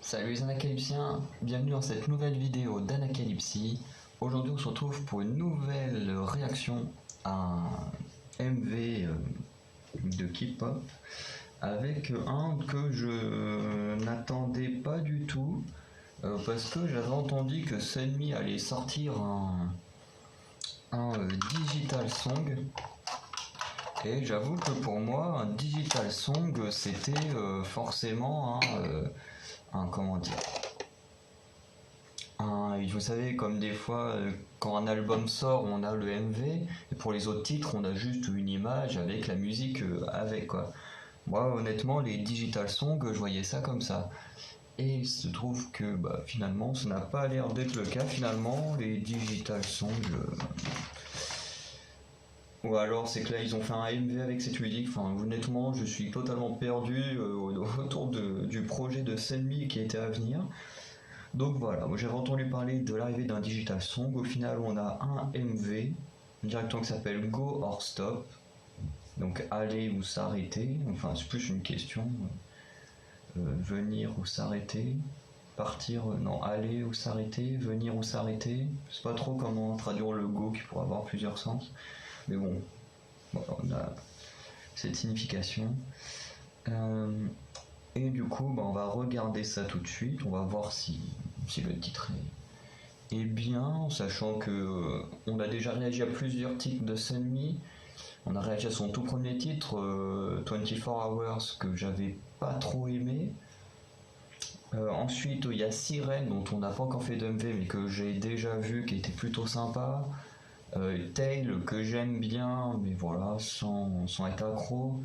Salut les Anacalypsiens, bienvenue dans cette nouvelle vidéo d'Anacalypsie. Aujourd'hui on se retrouve pour une nouvelle réaction à un MV de K-pop avec un que je n'attendais pas du tout parce que j'avais entendu que Sunmi allait sortir un digital song et j'avoue que pour moi un digital song c'était forcément un comment dire. Vous savez, comme des fois, quand un album sort, on a le MV, et pour les autres titres, on a juste une image avec la musique avec, quoi. Moi, honnêtement, les digital songs, je voyais ça comme ça. Et il se trouve que finalement, ça n'a pas l'air d'être le cas. Finalement, les digital songs. Ou alors, c'est que là, ils ont fait un MV avec cette musique. Enfin, honnêtement, je suis totalement perdu autour du projet de Sunmi qui était à venir. Donc voilà, moi j'avais entendu parler de l'arrivée d'un digital song. Au final, on a un MV, un directeur qui s'appelle Go or Stop. Donc aller ou s'arrêter. Enfin, c'est plus une question. Venir ou s'arrêter. Partir, non, aller ou s'arrêter. Venir ou s'arrêter. Je sais pas trop comment traduire le go qui pourrait avoir plusieurs sens. Mais bon, voilà, on a cette signification. Et du coup, on va regarder ça tout de suite. On va voir si le titre est bien, sachant que on a déjà réagi à plusieurs titres de Sunmi. On a réagi à son tout premier titre, 24 Hours, que j'avais pas trop aimé. Ensuite, il y a Sirène, dont on n'a pas encore fait d'MV, mais que j'ai déjà vu, qui était plutôt sympa. Tail, que j'aime bien, mais voilà, sans être accro.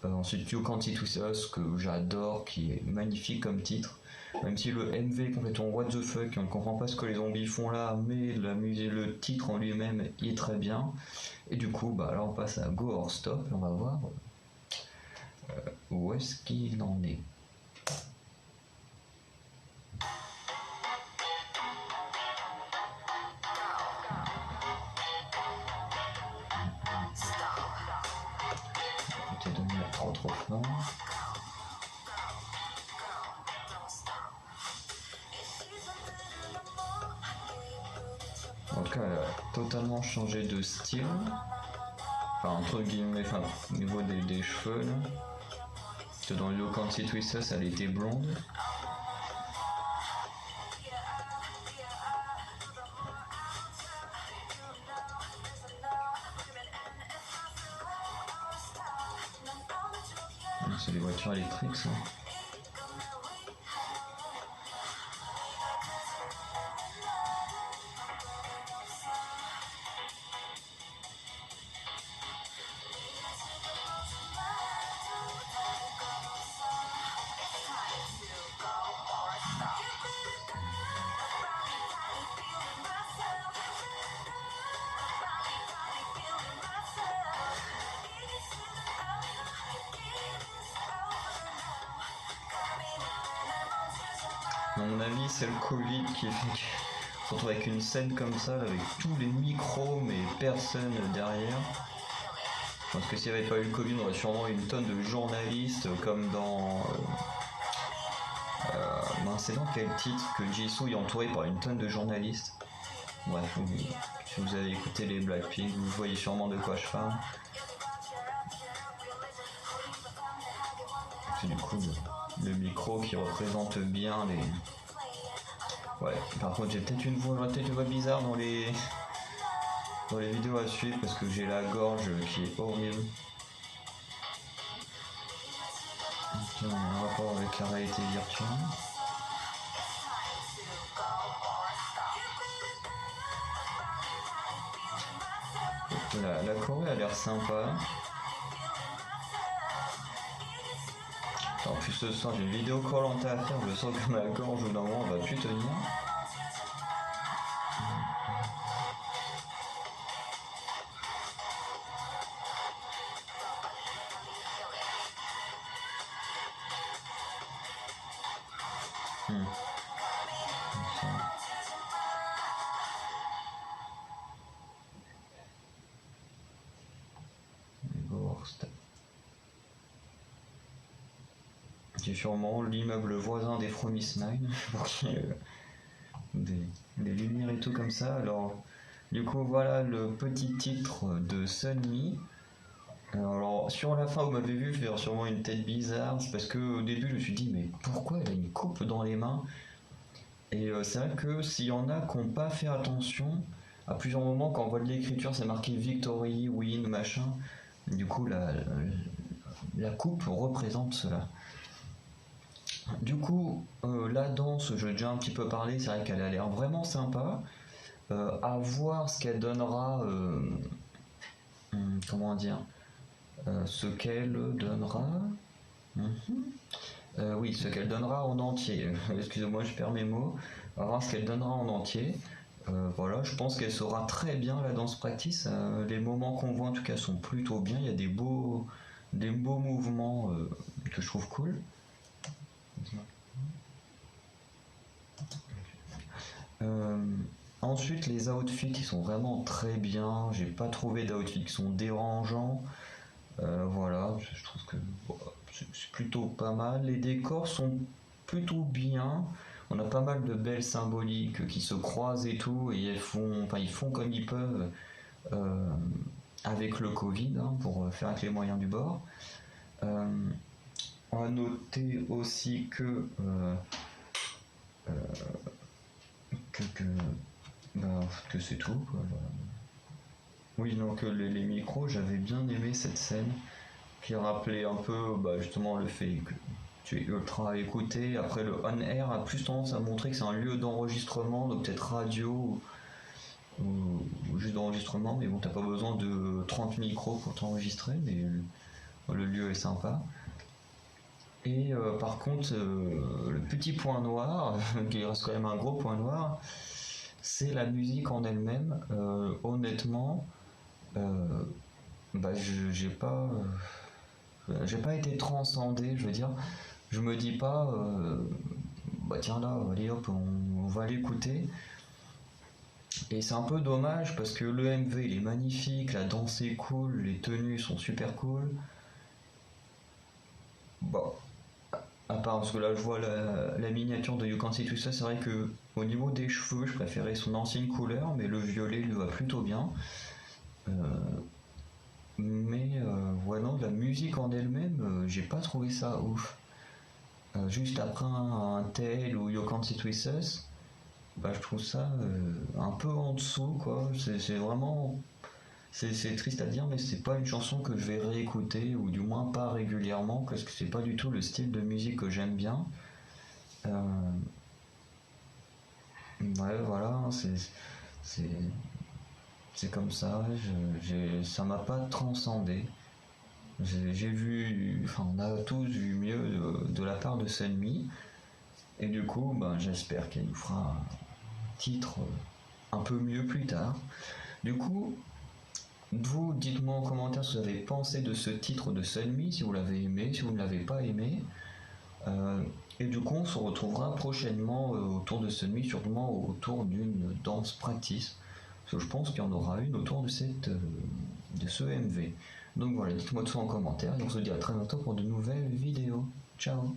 Ensuite, You Can't See To Us, que j'adore, qui est magnifique comme titre. Même si le MV est complètement what the fuck, on ne comprend pas ce que les zombies font là, mais le titre en lui-même il est très bien. Et du coup, là on passe à Go or Stop et on va voir où est-ce qu'il en est. Je vais donner trop fort. En tout cas, elle a totalement changé de style. Enfin, entre guillemets, au niveau des cheveux là. Parce que dans You Can't See To Us, elle était blonde. C'est des voitures électriques ça. À mon avis, c'est le Covid qui fait qu'on se retrouve avec une scène comme ça, avec tous les micros, mais personne derrière. Je pense que s'il n'y avait pas eu le Covid, on aurait sûrement une tonne de journalistes, comme dans. C'est dans quel titre que Jisoo est entouré par une tonne de journalistes. Bref, si vous avez écouté les Blackpink, vous voyez sûrement de quoi je parle. C'est du coup le micro qui représente bien les. Ouais, par contre j'aurais peut-être une voix bizarre dans les vidéos à suivre parce que j'ai la gorge qui est horrible. Donc, on a un rapport avec la réalité virtuelle. La choré a l'air sympa. En plus ce soir j'ai une vidéo Koh-Lanta à faire, je sens que ma gorge au d'un moment va plus tenir. c'est sûrement l'immeuble voisin des Promise Nine, pour qu'il y ait des lumières et tout comme ça. Alors, du coup, voilà le petit titre de Sunmi. Alors, sur la fin, vous m'avez vu faire sûrement une tête bizarre, c'est parce que au début, je me suis dit, mais pourquoi elle a une coupe dans les mains? Et c'est vrai que s'il y en a qui n'ont pas fait attention, à plusieurs moments, quand on voit de l'écriture, c'est marqué Victory, Win, machin. Du coup, la coupe représente cela. Du coup, la danse, j'ai déjà un petit peu parlé, c'est vrai qu'elle a l'air vraiment sympa. À voir ce qu'elle donnera. Comment dire, ce qu'elle donnera. Oui, ce qu'elle donnera en entier. Excusez-moi, je perds mes mots. On va voir ce qu'elle donnera en entier. Voilà, je pense qu'elle sera très bien la danse practice. Les moments qu'on voit en tout cas sont plutôt bien. Il y a des beaux mouvements que je trouve cool. Ensuite, les outfits ils sont vraiment très bien. J'ai pas trouvé d'outfits qui sont dérangeants. Voilà, je trouve que bon, c'est plutôt pas mal. Les décors sont plutôt bien. On a pas mal de belles symboliques qui se croisent et tout, et ils font comme ils peuvent euh, avec le Covid hein, pour faire avec les moyens du bord. On va noter aussi que, que, que c'est tout. Quoi. Oui, donc les micros, j'avais bien aimé cette scène qui rappelait un peu justement le fait que tu es ultra écouté. Après, le on-air a plus tendance à montrer que c'est un lieu d'enregistrement, donc peut-être radio ou juste d'enregistrement, mais bon, t'as pas besoin de 30 micros pour t'enregistrer, mais le lieu est sympa. Et par contre, le petit point noir, qui reste quand même un gros point noir, c'est la musique en elle-même. Honnêtement, j'ai pas été transcendé, je veux dire. Je me dis pas, tiens là, allez hop, on va l'écouter. Et c'est un peu dommage parce que le MV il est magnifique, la danse est cool, les tenues sont super cool. Bon, à part parce que là je vois la miniature de You Can't See Tout Ça, c'est vrai que au niveau des cheveux, je préférais son ancienne couleur, mais le violet lui va plutôt bien. Mais voilà, la musique en elle-même, j'ai pas trouvé ça ouf. Juste après un Tale ou You Can't Sit With Us, je trouve ça un peu en dessous, quoi. C'est vraiment. C'est triste à dire, mais c'est pas une chanson que je vais réécouter, ou du moins pas régulièrement, parce que c'est pas du tout le style de musique que j'aime bien. Ouais, voilà, c'est comme ça, ça m'a pas transcendé. J'ai vu, enfin, on a tous vu mieux de la part de Sunmi, et du coup, j'espère qu'elle nous fera un titre un peu mieux plus tard. Du coup, vous, dites-moi en commentaire ce que vous avez pensé de ce titre de Sunmi, si vous l'avez aimé, si vous ne l'avez pas aimé. Et du coup, on se retrouvera prochainement autour de Sunmi, sûrement autour d'une danse practice. Parce que je pense qu'il y en aura une autour de ce MV. Donc voilà, dites-moi tout ça en commentaire et on se dit à très bientôt pour de nouvelles vidéos. Ciao!